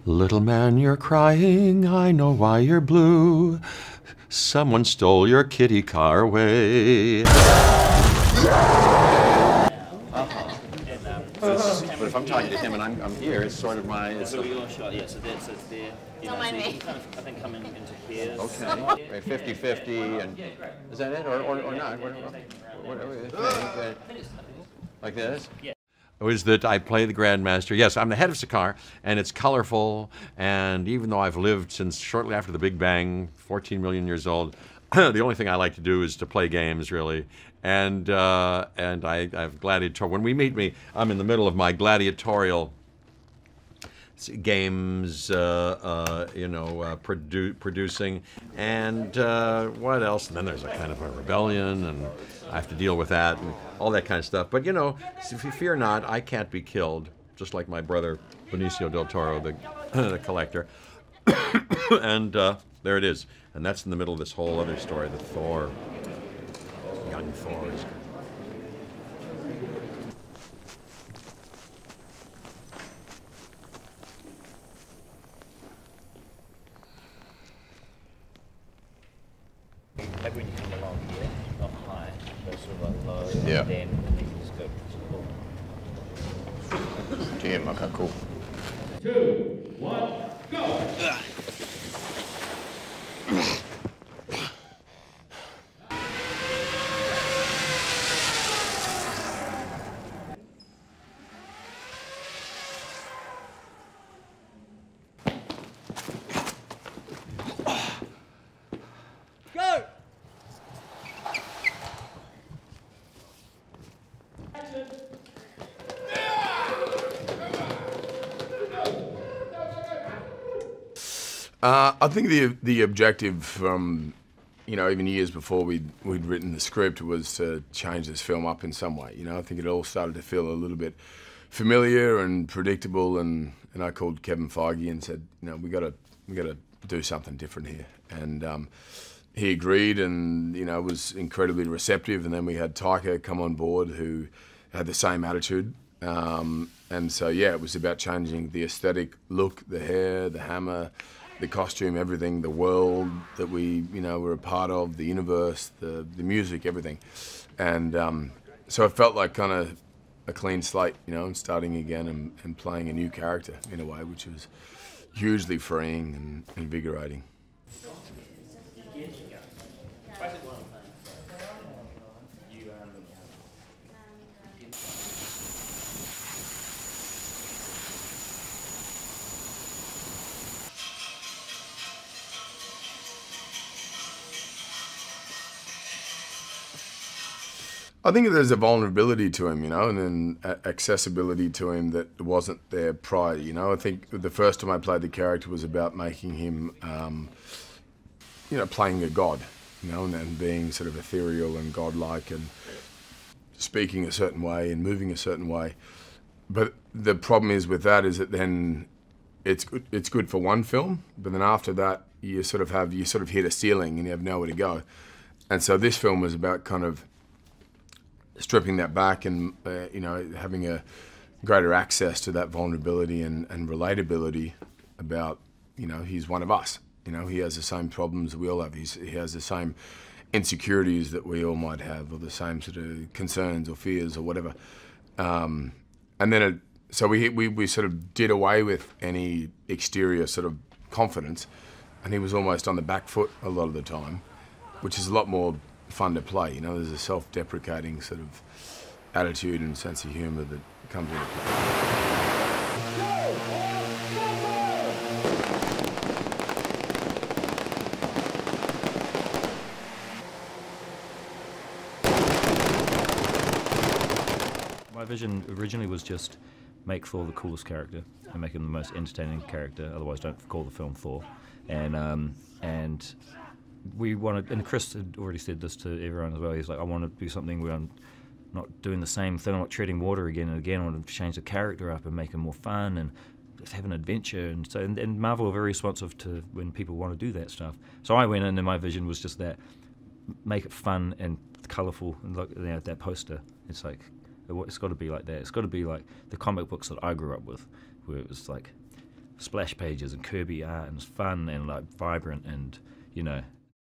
Little man, you're crying, I know why you're blue. Someone stole your kitty car away. But if I'm talking to him and I'm here, it's sort of my... It's your shot, yeah, so it's there. Don't mind me. Kind of, I think, come into pairs. okay. 50-50, and is that it, or not? Like this? Yeah. Was that I play the Grandmaster. Yes, I'm the head of Sakaar, and it's colorful, and even though I've lived since shortly after the Big Bang, 14 million years old, the only thing I like to do is to play games, really. And I've gladiatorial. When we meet I'm in the middle of my gladiatorial games, producing, and what else? And then there's a kind of a rebellion, and I have to deal with that and all that kind of stuff. But if you fear not, I can't be killed, just like my brother Benicio del Toro, the collector. And there it is, and that's in the middle of this whole other story, the Thor. Young Thors. Like when you come along here, not high, but sort of like low, Yeah. and then you just go. Damn, okay, cool. 2, 1, go! Go! I think the objective from, even years before we'd written the script was to change this film up in some way. I think it all started to feel a little bit familiar and predictable, and I called Kevin Feige and said, we got to do something different here. And he agreed, and was incredibly receptive. And then we had Taika come on board, who had the same attitude. And so yeah, it was about changing the aesthetic look, the hair, the hammer, the costume, everything, the world that we, were a part of, the universe, the music, everything. And so it felt like kind of a clean slate, and starting again and playing a new character in a way, which was hugely freeing and invigorating. I think there's a vulnerability to him, and then accessibility to him that wasn't there prior, I think the first time I played the character was about making him, playing a god, and then being sort of ethereal and godlike and speaking a certain way and moving a certain way. But the problem is with that is that then it's good for one film, but then after that you sort of hit a ceiling and you have nowhere to go. And so this film was about kind of stripping that back and having a greater access to that vulnerability and relatability about, he's one of us. He has the same problems that we all have. He has the same insecurities that we all might have, or the same sort of concerns or fears or whatever. And then so we sort of did away with any exterior sort of confidence, and he was almost on the back foot a lot of the time, which is a lot more fun to play. There's a self-deprecating sort of attitude and sense of humor that comes into play. My vision originally was just make Thor the coolest character and make him the most entertaining character, otherwise don't call the film Thor. And we wanted, and Chris had already said this to everyone as well, he's like, I want to do something where I'm not doing the same thing, I'm not treading water again and again, I want to change the character up and make him more fun and just have an adventure. And so, and Marvel are very responsive to when people want to do that stuff. So I went in and my vision was just that, make it fun and colourful, and look, that poster, it's like, it's got to be like that. It's got to be like the comic books that I grew up with, where it was like splash pages and Kirby art, and it's fun and like vibrant, and you know,